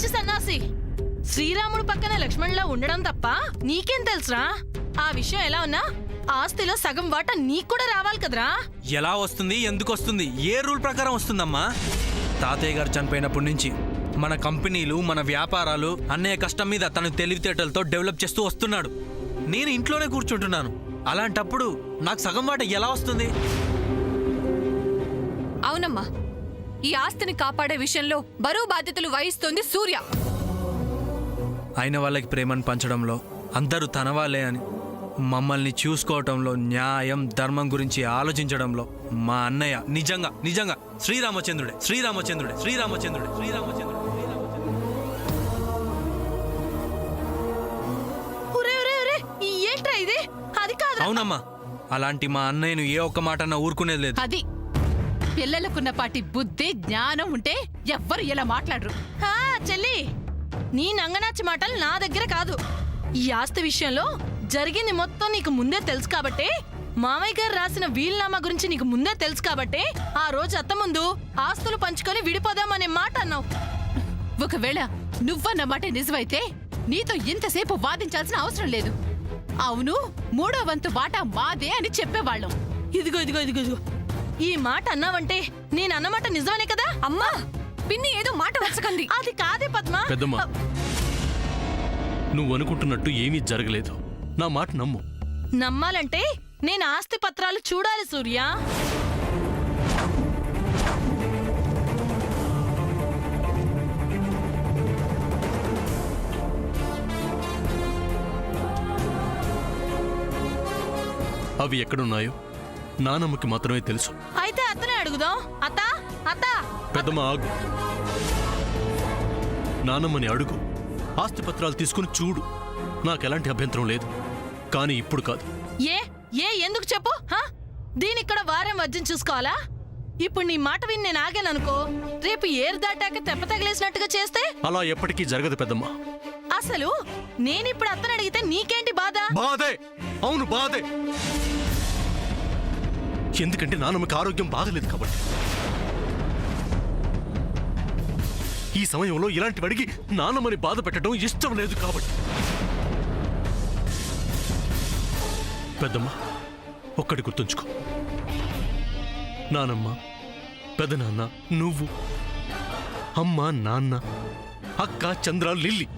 పిచ్చి సన్నాసి, శ్రీరాముడు పక్కన లక్ష్మణులా ఉండడం తప్ప నీకేం తెలుసురా? ఆ విషయం ఎలా ఉన్నా ఆస్తిలో సగం వాటా నీకు కూడా రావాలి కదరా. ఎలా వస్తుంది, ఎందుకు వస్తుంది, ఏ రూల్ ప్రకారం వస్తుందమ్మా? తాతయ్య గారు చనిపోయినప్పటి నుంచి మన కంపెనీలు, మన వ్యాపారాలు అన్నయ్య కష్టం మీద తను తెలివితేటలతో డెవలప్ చేస్తూ వస్తున్నాడు. నేను ఇంట్లోనే కూర్చుంటున్నాను. అలాంటప్పుడు నాకు సగం వాటా ఎలా వస్తుంది? అవునమ్మా, ఈ ఆస్తిని కాపాడే విషయంలో బరువు బాధ్యతలు వహిస్తోంది సూర్య. అయిన వాళ్ళకి ప్రేమను పంచడంలో, అందరూ తన వాళ్ళే అని మమ్మల్ని చూసుకోవటంలో, న్యాయం ధర్మం గురించి ఆలోచించడంలో మా అన్నయ్య నిజంగా నిజంగా శ్రీరామచంద్రుడే, శ్రీరామచంద్రుడే, శ్రీరామచంద్రుడే, శ్రీరామచంద్రుడే. ఏంట్రా ఇది? అది కాదు. అవునమ్మా, అలాంటి మా అన్నయ్యను ఏ ఒక్క మాట అన్నా ఊరుకునేది లేదు. అది పిల్లలకున్న పాటి బుద్ధి జ్ఞానం ఉంటే ఎవ్వరు ఇలా మాట్లాడరు. చెల్లి, నీ నంగనాచి మాటలు నా దగ్గర కాదు. ఈ ఆస్తి విషయంలో జరిగింది మొత్తం నీకు ముందే తెలుసు కాబట్టే, మామయ్య గారు రాసిన వీలునామా గురించి నీకు ముందే తెలుసు కాబట్టే ఆ రోజు అత్త ముందు ఆస్తులు పంచుకొని విడిపోదామనే మాట అన్నావు. ఒకవేళ నువ్వన్న మాట నిజమైతే నీతో ఇంతసేపు వాదించాల్సిన అవసరం లేదు. అవును, 3వ వంతు వాటా మాదే అని చెప్పేవాళ్ళం. ఇదిగో ఇదిగో ఇదిగో ఇదిగో, ఈ మాట అన్నావంటే నేను అన్నమాట నిజమనే కదా? అమ్మా, పిన్ని ఏదో మాట వరుసకంది. అది కాదే పద్మ. పెద్దమ్మ, నువ్వు అనుకుంటున్నట్టు ఏమీ జరగలేదు. నా మాట నమ్ము. నమ్మాలంటే నేను ఆస్తి పత్రాలు చూడాలి సూర్య. అవి ఎక్కడున్నాయో నానమ్మకి మాత్రమే తెలుసు. అయితే అతనే అడుగుదాం. అత్త అత్త. పెద్దమ్మ ఆగు. నానమ్మని అడుగు, ఆస్తి పత్రాలు తీసుకుని చూడు. నాకెలాంటి అభ్యంతరం లేదు, కానీ ఇప్పుడు కాదు. ఏ ఏ ఎందుకు చెప్పు? దీనిక్కడ వారం వజ్యం చూసుకోవాలా? ఇప్పుడు నీ మాట విని నేను ఆగాననుకో, రేపు ఏరు దాటాక తెప్ప తగిలేసినట్టుగా చేస్తే? అలా ఎప్పటికీ జరగదు పెద్దమ్మ. అసలు నేనిప్పుడు అత్తను అడిగితే నీకేంటి బాధ? బాధే, అవును బాధే. ఎందుకంటే నాన్నమ్మకి ఆరోగ్యం బాగలేదు కాబట్టి. ఈ సమయంలో ఇలాంటి వాడికి నాన్నమ్మని బాధ పెట్టడం ఇష్టం లేదు కాబట్టి. పెద్దమ్మ, ఒక్కటి గుర్తుంచుకో. నానమ్మ, పెదనాన్న, నువ్వు, అమ్మ, నాన్న, అక్క, చంద్ర, లిల్లీ,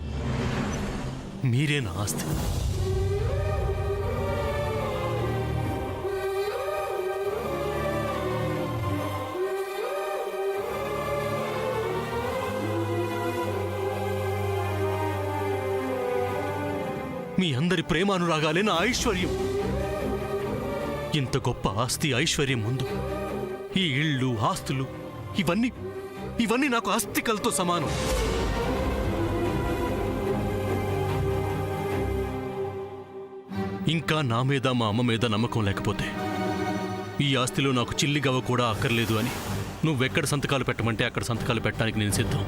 మీరే నా ఆస్తి. మీ అందరి ప్రేమానురాగాలే నా ఐశ్వర్యం. ఇంత గొప్ప ఆస్తి, ఐశ్వర్యం ముందు ఈ ఇళ్ళు, ఆస్తులు ఇవన్నీ నాకు ఆస్తికలతో సమానం. ఇంకా నా మీద, మా అమ్మ మీద నమ్మకం లేకపోతే ఈ ఆస్తిలో నాకు చిల్లిగవ్వ కూడా అక్కర్లేదు అని నువ్వెక్కడ సంతకాలు పెట్టమంటే అక్కడ సంతకాలు పెట్టడానికి నేను సిద్ధం.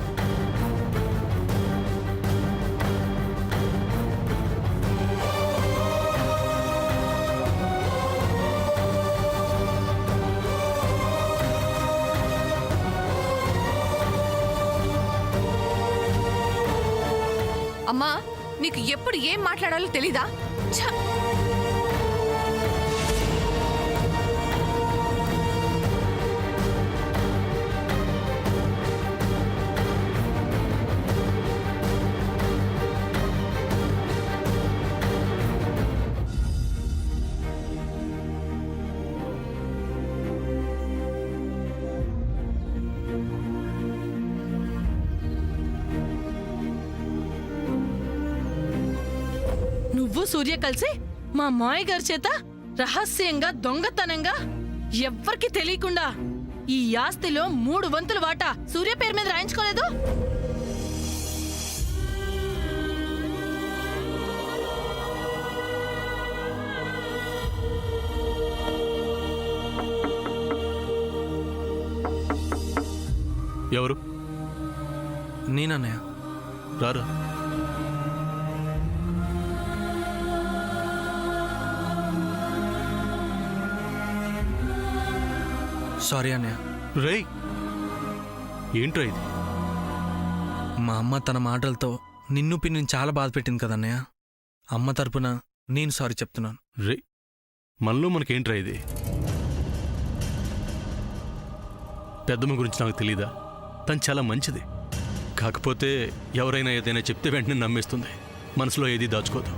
అమ్మా, నీకు ఎప్పుడు ఏం మాట్లాడాలో తెలీదా? నువ్వు సూర్య కలిసి మా మాయ గారి చేత రహస్యంగా, దొంగతనంగా, ఎవ్వరికి తెలియకుండా ఈ ఆస్తిలో 3 వంతుల వాటా సూర్య పేరు మీద రాయించుకోలేదు? ఎవరు? నేనన్నయ్య. రారా. సారీ అన్నయ్య. రేయ్, ఏంట్రా ఇది? మా అమ్మ తన మాటలతో నిన్ను పిన్నిని చాలా బాధ పెట్టింది కదన్నయ్య. అమ్మ తరపున నేను సారీ చెప్తున్నాను. రే మనలో మనకేంట్రా ఇది? పెద్దమ్మ గురించి నాకు తెలీదా? తను చాలా మంచిది. కాకపోతే ఎవరైనా ఏదైనా చెప్తే వెంటనే నమ్మేస్తుంది, మనసులో ఏది దాచుకోదు.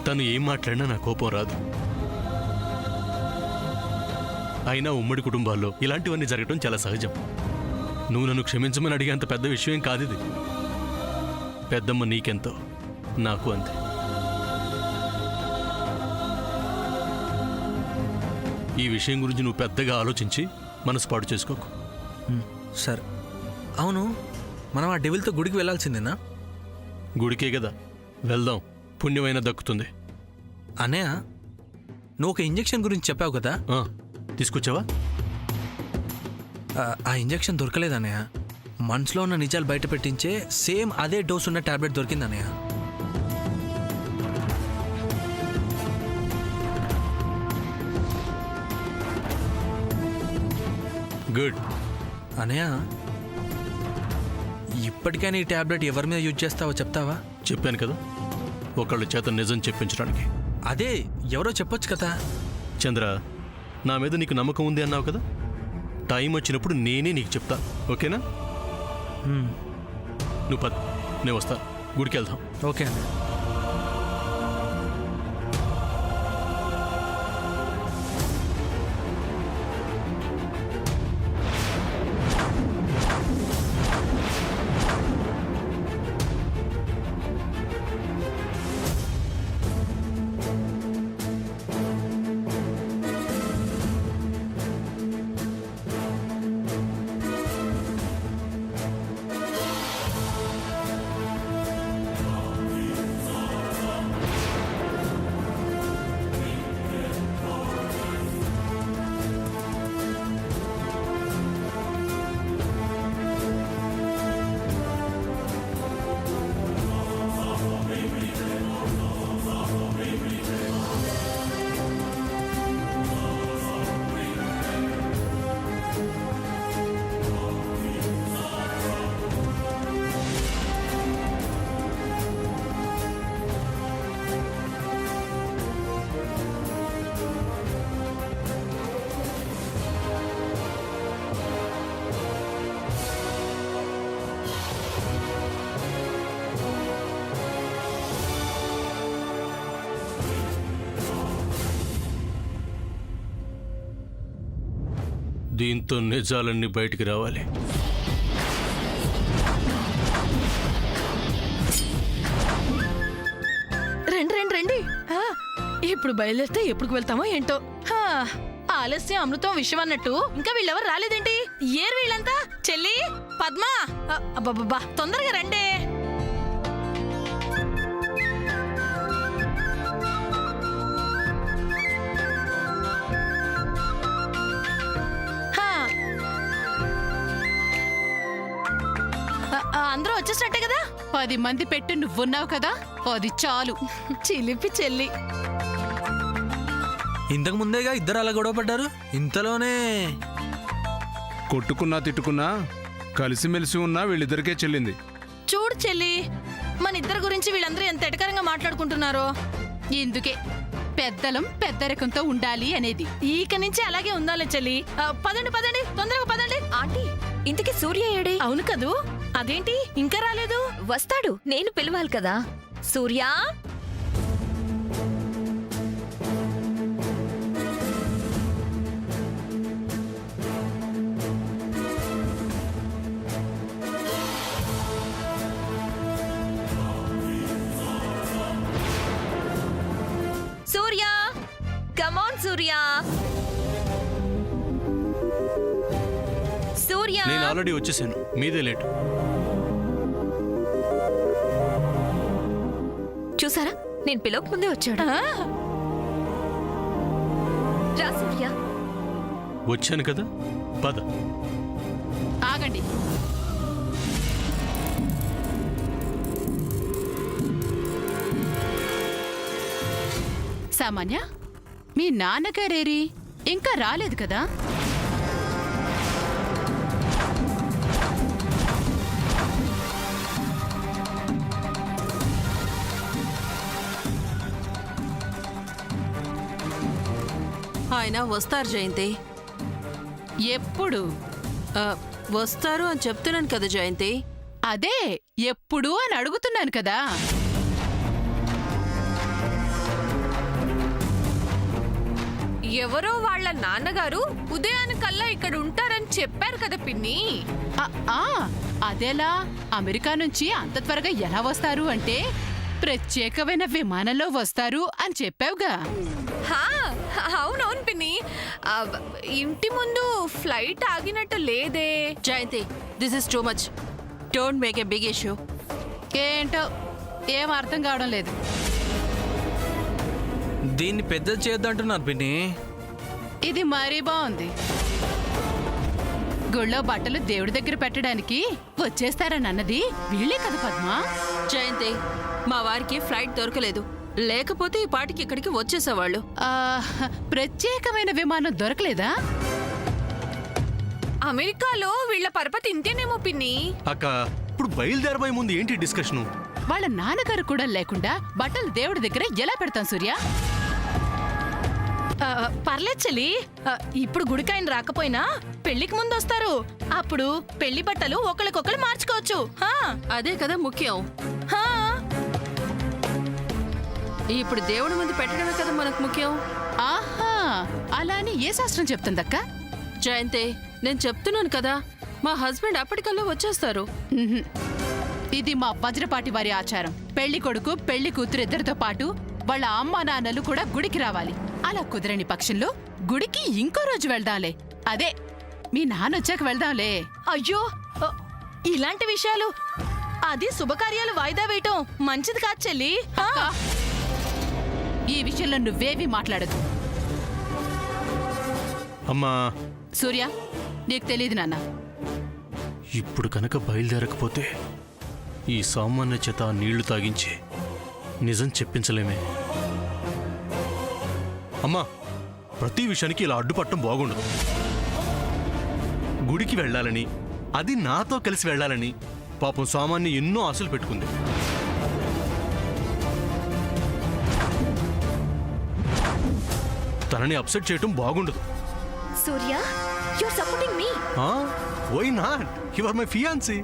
తను ఏం మాట్లాడినా నా కోపం రాదు. అయినా ఉమ్మడి కుటుంబాల్లో ఇలాంటివన్నీ జరగడం చాలా సహజం. నువ్వు నన్ను క్షమించమని అడిగేంత పెద్ద విషయం కాదిది. పెద్దమ్మ నీకెంతో నాకు అంతే. ఈ విషయం గురించి నువ్వు పెద్దగా ఆలోచించి మనసు పాడు చేసుకోకు. సరే. అవును, మనం ఆ డెవిల్తో గుడికి వెళ్ళాల్సిందేనా? గుడికే కదా, వెళ్దాం, పుణ్యమైన దక్కుతుంది. అన్నయ్య, నువ్వు ఒక ఇంజెక్షన్ గురించి చెప్పావు కదా, తీసుకొచ్చావా? ఆ ఇంజెక్షన్ దొరకలేదన్నయ్య. మనసులో ఉన్న నిజాలు బయట పెట్టించే సేమ్ అదే డోస్ ఉన్న టాబ్లెట్ దొరికిందన్నయ్య. గుడ్. అన్నయ్య, ఇప్పటికైనా ఈ టాబ్లెట్ ఎవరి మీద యూజ్ చేస్తావో చెప్తావా? చెప్పాను కదా, ఒకళ్ళ చేత నిజం చెప్పించడానికి. అదే ఎవరో చెప్పొచ్చు కదా. చంద్ర, నా మీద నీకు నమ్మకం ఉంది అన్నావు కదా, టైం వచ్చినప్పుడు నేనే నీకు చెప్తా, ఓకేనా? నువ్వు పద, నేను వస్తా, గుడికి వెళ్దాం. ఓకే అన్న. దీంతో నిజాలన్నీ బయటికి రావాలి. రండి రండి రండి. ఇప్పుడు బయలుదేరితే ఎప్పుడు వెళ్తామో ఏంటో. ఆలస్యం అమృతం విషయం అన్నట్టు ఇంకా వీళ్ళెవరు రాలేదేంటి? ఏరు వీళ్ళంతా? చెల్లి, పద్మ, అబ్బబ్బబ్బా, తొందరగా రండి. అందరూ వచ్చేసినట్టే కదా? 10 మంది పెట్టు, నువ్వున్నావు కదా, అది చాలు. చిలిపి చెల్లి. ఇంతకు ముందేగా ఇద్దరు అలా గొడవ పడ్డారు, ఇంతలోనే కొట్టుకున్నా తిట్టుకున్నా కలిసిమెలిసి ఉన్నా వీళ్ళిద్దరికే చెల్లింది. చూడు చెల్లి, మన ఇద్దరి గురించి వీళ్ళందరూ ఎంత ఎటకరంగా మాట్లాడుకుంటున్నారో. ఇందుకే పెద్దలం పెద్దరికంతో ఉండాలి అనేది. ఇక నుంచి అలాగే ఉండాలి చెల్లి. పదండి పదండి, తొందరగా పదండి. ఆంటీ, ఇంతకీ సూర్య ఏడే? అవును కదూ, అదేంటి ఇంకా రాలేదు? వస్తాడు, నేను పిలవాలి కదా. సూర్య, సూర్య, కమాన్ సూర్య. సూర్య, నేను ఆల్రెడీ వచ్చేసాను, మీదే లేటు. చూసారా, నేను పిలవక ముందే వచ్చాడు. రా సూర్య. వచ్చాను కదా, పద. ఆగండి. సామాన్య, మీ నాన్నగారేరి ఇంకా రాలేదు కదా? ఆయన వస్తారు జయంతి. ఎప్పుడు? వస్తారు అని చెప్తున్నాను కదా జయంతి. అదే ఎప్పుడు అని అడుగుతున్నాను కదా. ఎవరో వాళ్ళ నాన్నగారు ఉదయానికల్లా ఇక్కడ ఉంటారని చెప్పారు కదా పిన్ని. ఆ, ఆ, అదెలా? అమెరికా నుంచి అంత త్వరగా ఎలా వస్తారు అంటే ప్రత్యేకమైన విమానంలో వస్తారు అని చెప్పావుగా. హా, అవునవును పిన్ని. ఆ, ఇంటి ముందు ఫ్లైట్ ఆగినట్టు లేదే. Jayanthi, this is too much. Don't make a big issue. ఏంటో ఏం అర్థం కావడం లేదు. దీన్ని పెద్ద చేద్దంటున్నారు పిన్ని. ఇది మరీ బాగుంది. గుళ్ళో బట్టలు దేవుడి దగ్గర పెట్టడానికి వచ్చేస్తారని అన్నది వీళ్ళే కదా పద్మా. జయంతి, మా వారికి ఫ్లైట్ దొరకలేదు. లేకపోతే ఈ పాటికి ఇక్కడికి వచ్చేసేవాళ్ళు. ఆ, ప్రత్యేకమైన విమానం దొరకలేదా? అమెరికాలో వీళ్ళ పరపతి ఇంతేనేమో పిన్ని. అక్క, ఇప్పుడు బయలుదేరబోయే ముందు ఏంటి డిస్కషను? వాళ్ళ నాన్నగారు కూడా లేకుండా బట్టలు దేవుడి దగ్గర ఎలా పెడతాం సూర్య? పర్లేదు చెల్లి. ఇప్పుడు గుడికాయన రాకపోయినా పెళ్లికి ముందు వస్తారు. అప్పుడు పెళ్లి బట్టలు ఒకరికొకరు మార్చుకోవచ్చు. హా, అదే కదా ముఖ్యం. హా. ఇప్పుడు దేవుడి ముందు పెట్టడమే కదా మనకు ముఖ్యం. ఆహా, అలా అని ఏ శాస్త్రం చెప్తుందక్క? జయంతి, నేను చెప్తున్నాను కదా, మా హస్బెండ్ అప్పటికల్లా వచ్చేస్తారు. ఉహుం. ఇది మా వజ్రపాటి వారి ఆచారం. పెళ్లి కొడుకు పెళ్లి కూతురు ఇద్దరితో పాటు వాళ్ళ అమ్మా నాన్నలు కూడా గుడికి రావాలి. అలా కుదరని పక్షంలో గుడికి ఇంకో రోజు వెళ్దాంలే. అదే మీ నాన్నొచ్చాక వెళ్దాంలే. అయ్యో, ఇలాంటి విషయాలు, అది శుభకార్యాలు వాయిదా వేయటం మంచిది కాదు చెల్లి. హా. అక్కా, ఈ విషయంలో నువ్వేవి మాట్లాడదు. అమ్మా, సూర్య, నీకు తెలియదు నాన్న. ఇప్పుడు కనుక బయలుదేరకపోతే ఈ సామాన్య చేత నీళ్లు తాగించి నిజం చెప్పించలేమే. అమ్మా, ప్రతి విషయానికి ఇలా అడ్డుపట్టడం బాగుండదు. గుడికి వెళ్ళాలని, అది నాతో కలిసి వెళ్ళాలని పాపం సామాన్య ఎన్నో ఆశలు పెట్టుకుంది. తనని అప్సెట్ చేయటం బాగుండదు. Surya, you are supporting me. Why not? You are my fiancee.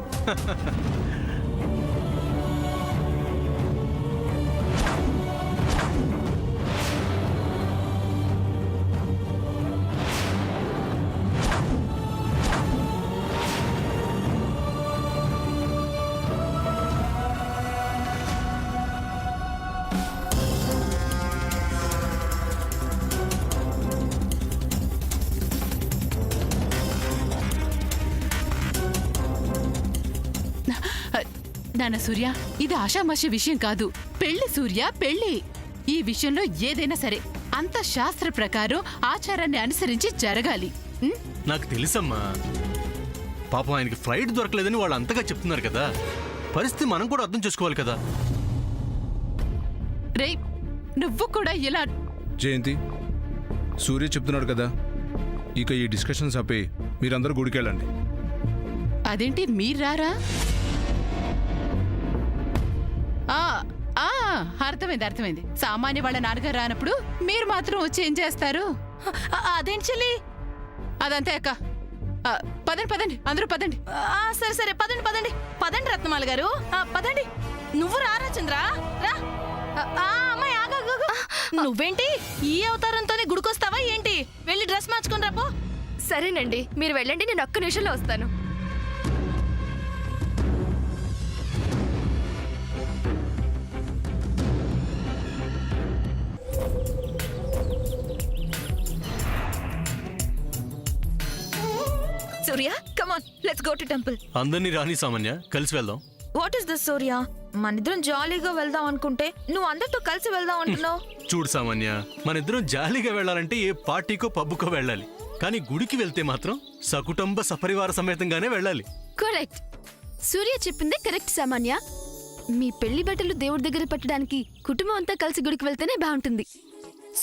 నాన్న సూర్య, ఇది ఆషామాషి విషయం కాదు. పెళ్లి సూర్య, పెళ్లి. ఈ విషయంలో ఏదైనా సరే అంత శాస్త్ర ప్రకారం ఆచారాన్ని అనుసరించి జరగాలి. ఉం? నాకు తెలుసమ్మా, పాపం ఆయనకి ఫ్లైట్ దొరకలేదని వాళ్ళు అంతగా చెప్తున్నారు కదా. పరిస్థితి మనం కూడా అర్థం చేసుకోవాలి కదా. రేయ్, నువ్వు కూడా ఇలా. జయంతి, సూర్య చెప్తున్నాడు కదా, ఇక ఈ డిస్కషన్స్ ఆపి మీరందరూ గుడికి వెళ్ళండి. అదేంటి మీరారా? అర్థమైంది, అర్థమైంది. సామాన్య వాళ్ళ నాన్నగారు రానప్పుడు మీరు మాత్రం వచ్చి ఏం చేస్తారు? అదేంటి చెల్లి? అదంతే అక్క. పదండి పదండి, అందరూ పదండి. సరే సరే, పదండి పదండి పదండి రత్నమాల గారు. పదండి. నువ్వు రారా చంద్ర, రా. అమ్మాయి ఆగా. నువ్వేంటి ఈ అవతారంతోనే గుడికొస్తావా ఏంటి? వెళ్ళి డ్రెస్ మార్చుకుని రాపో. సరేనండి, మీరు వెళ్ళండి, నేను ఒక్క నిమిషంలో వస్తాను. Surya, come on, let's go to temple. అందరినీ రాని సామాన్య, కలిసి వెళ్దాం. What is this Surya? మనిద్దరం జాలీగా వెళ్దాం అనుకుంటే నువ్వు అందరితో కలిసి వెళ్దాం అంటున్నావు. చూడు సామాన్య, మన ఇద్దరం జాలీగా వెళ్ళాలంటే ఏ పార్టీకో పబ్బుకో వెళ్ళాలి. కానీ గుడికి వెళ్తే మాత్రం సకుటుంబ సపరివార సమేతంగానే వెళ్ళాలి. కరెక్ట్. సూర్య చెప్పిందే కరెక్ట్ సామాన్య. మీ పెళ్లి బట్టలు దేవుడి దగ్గర పెట్టడానికి కుటుంబం అంతా కలిసి గుడికి వెళ్తేనే బాగుంటుంది.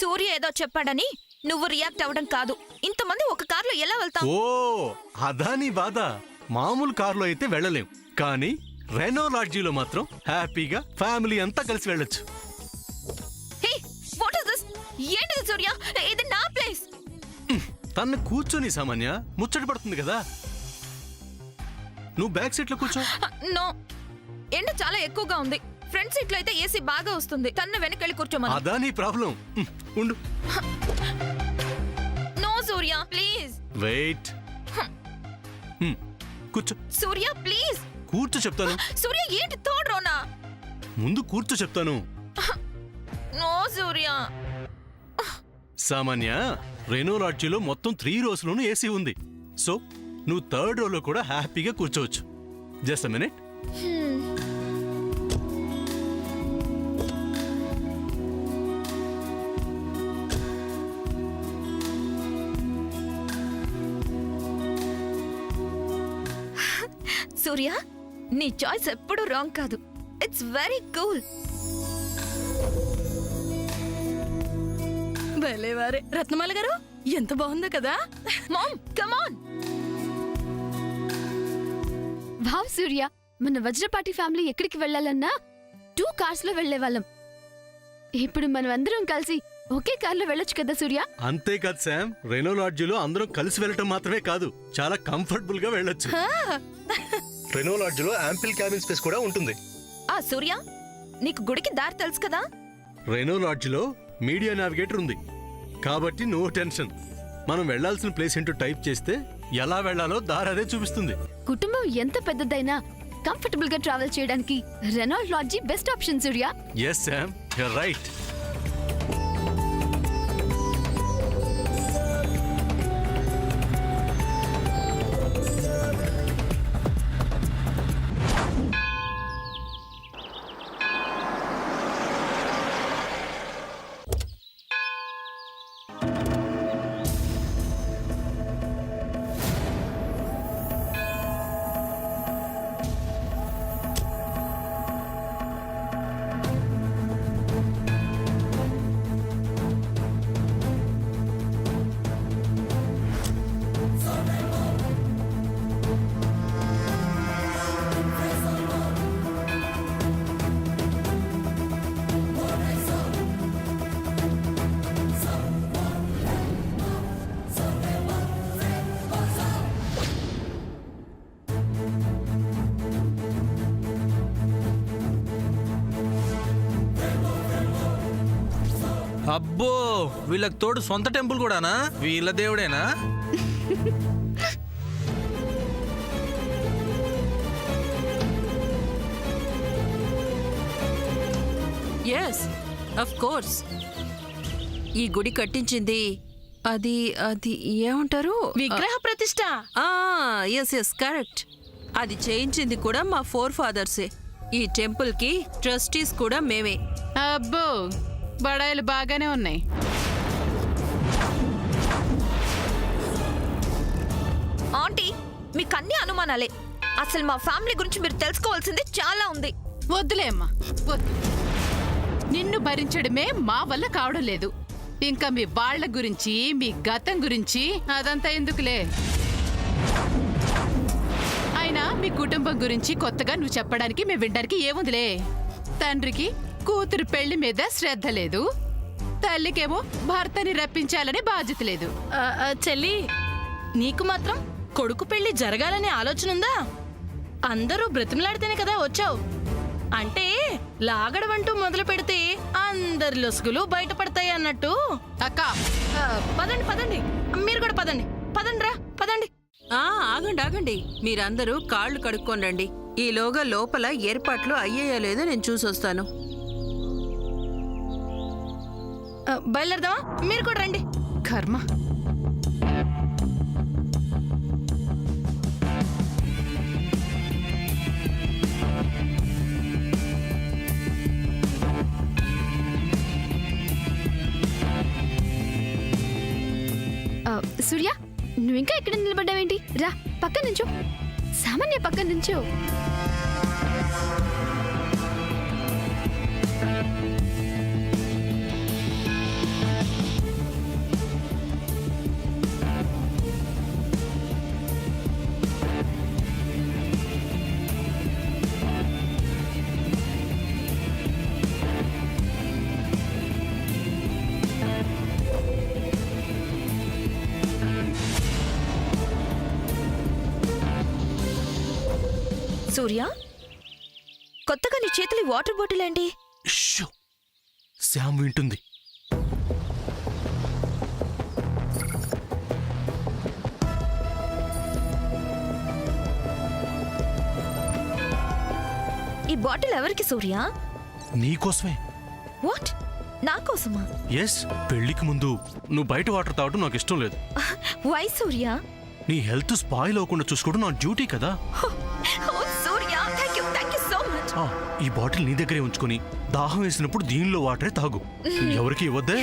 సూర్య ఏదో చెప్పాడని నువ్వు రియాక్ట్ అవ్వడం కాదు. ఇంతమంది ఒక కార్లో ఎలా వెళ్తాం? ఓ, అదా నీ బాధ. మామూలు కారులో అయితే వెళ్ళలేం, కానీ రెనో లాడ్జీలో మాత్రం హ్యాపీగా ఫ్యామిలీ అంతా కలిసి వెళ్ళొచ్చు. హే, వాట్ ఇస్ దిస్? ఏంటిది సూర్య? ఇది నా ప్లేస్. తను కూర్చొని సామాన్య ముచ్చట పడుతుంది కదా. నువ్వు బ్యాక్ సీట్ లో కూర్చో. నో, ఎండ చాలా ఎక్కువగా ఉంది. ఫ్రంట్ సీట్ లో అయితే ఏసీ బాగా వస్తుంది. తన్ను వెనకెళ్ళి కూర్చోమను. అదా నీ ప్రాబ్లం. ఉండు. No Surya please. వెయిట్. కూర్చో. సూర్య ప్లీజ్. కూర్చో చెప్తాను. సూర్య ఏంటి థర్డ్ రోనా? ముందు కూర్చో చెప్తాను. నో సూర్య. సామాన్య రెనో లాడ్జిలో మొత్తం 3 రోస్లోనూ ఏసీ ఉంది. సో నువ్వు థర్డ్ రోలో కూడా హ్యాపీగా కూర్చోవచ్చు. Just a minute. సూర్య, నీ చాయిస్ ఎప్పుడు రాంగ్ కాదు. It's very cool. భలేవారే రత్నమాల గారు, ఎంత బాగుందో కదా. Mom come on. Wow Surya, మన వజ్రపాటి ఫ్యామిలీ ఎక్కడికి వెళ్ళాలన్నా 2 కార్స్ లో వెళ్లేవాళ్ళం. ఇప్పుడు మనం అందరం కలిసి ఒకే కార్లో వెళ్ళొచ్చు కదా సూర్య. అంతేకాదు శామ్, రెనో లాడ్జిలో అందరం కలిసి వెళ్ళటం మాత్రమే కాదు, చాలా కంఫర్టబుల్ గా వెళ్ళొచ్చు. రెనో లాడ్జిలో యాంపిల్ క్యాబిన్ స్పేస్ కూడా ఉంటుంది. సూర్య, నీకు గుడికి దారి తెలుసు కదా. రెనో లాడ్జిలో మీడియా నావిగేటర్ ఉంది కాబట్టి నో టెన్షన్. మనం వెళ్లాల్సిన ప్లేస్ ఏంటో టైప్ చేస్తే ఎలా వెళ్లాలో దారి అదే చూపిస్తుంది. కుటుంబం ఎంత పెద్దదైనా కంఫర్టబుల్ గా ట్రావెల్ చేయడానికి Renault Lodgy best option Surya. Yes Sam, you're right. అబ్బో, వీళ్ళకి తోడు సొంత టెంపుల్ కూడానా? వీళ్ళ దేవుడేనా? Yes of course. ఈ గుడి కట్టించింది అది అది ఏమంటారు? విగ్రహ ప్రతిష్ట. Yes yes correct. అది చేయించింది కూడా మా 4 ఫాదర్సే. ఈ టెంపుల్ కి ట్రస్టీస్ కూడా మేమే. అబ్బో, బడాయిలు బాగానే ఉన్నాయి. ఆంటీ, మీకు అన్ని అనుమానాలే. అసలు మా ఫ్యామిలీ గురించి మీరు తెలుసుకోవాల్సింది చాలా ఉంది. వద్దులే అమ్మా, వద్దు. నిన్ను భరించడమే మా వల్ల కావడం లేదు. ఇంకా మీ వాళ్ళ గురించి, మీ గతం గురించి అదంతా ఎందుకులే. అయినా మీ కుటుంబం గురించి కొత్తగా నువ్వు చెప్పడానికి మేము వినడానికి ఏముందిలే. తండ్రికి కూతురు పెళ్లి మీద శ్రద్ధ లేదు, తల్లికేమో భర్తని రప్పించాలనే బాధ్యత లేదు. చెల్లి, నీకు మాత్రం కొడుకు పెళ్లి జరగాలనే ఆలోచన ఉందా? అందరూ బ్రతిమలాడితేనే కదా వచ్చావు. అంటే లాగడమంటూ మొదలు పెడితే అందరి లొసుగులు బయటపడతాయి అన్నట్టు. అక్క, పదండి పదండి, మీరు కూడా పదండి. పదండి రా, పదండి. ఆగండి ఆగండి, మీరందరూ కాళ్ళు కడుక్కొని రండి. ఈలోగా లోపల ఏర్పాట్లు అయ్యాయో లేదో నేను చూసొస్తాను. బయలుదేరదామా? మీరు కూడా రండి. కర్మ. సూర్య, నువ్వు ఇంకా ఇక్కడ నిలబడ్డావేంటి? రా, పక్కన నుంచో. సామాన్య పక్కన నుంచో. సూర్య కొత్తగా నీ చేతులు ఈ వాటర్ బాటిల్ ఏంటి? షూ! శ్యామ్ వింటుంది. ఈ బాటిల్ ఎవరికి సూర్య? నీకోసమే. వాట్? నా కోసమా? ఎస్, పెళ్లికి ముందు నువ్వు బయట వాటర్ తాగడం నాకు ఇష్టం లేదు. వై సూర్య? నీ హెల్త్ స్పాయిల్ అవ్వకుండా చూసుకోవడం నా డ్యూటీ కదా. ఓ సూర్య, థ్యాంక్ యూ సో మచ్. ఆ, ఈ బాటిల్ నీ దగ్గరే ఉంచుకొని దాహం వేసినప్పుడు దీనిలో వాటరే తాగు. ఎవరికి ఇవ్వద్దే.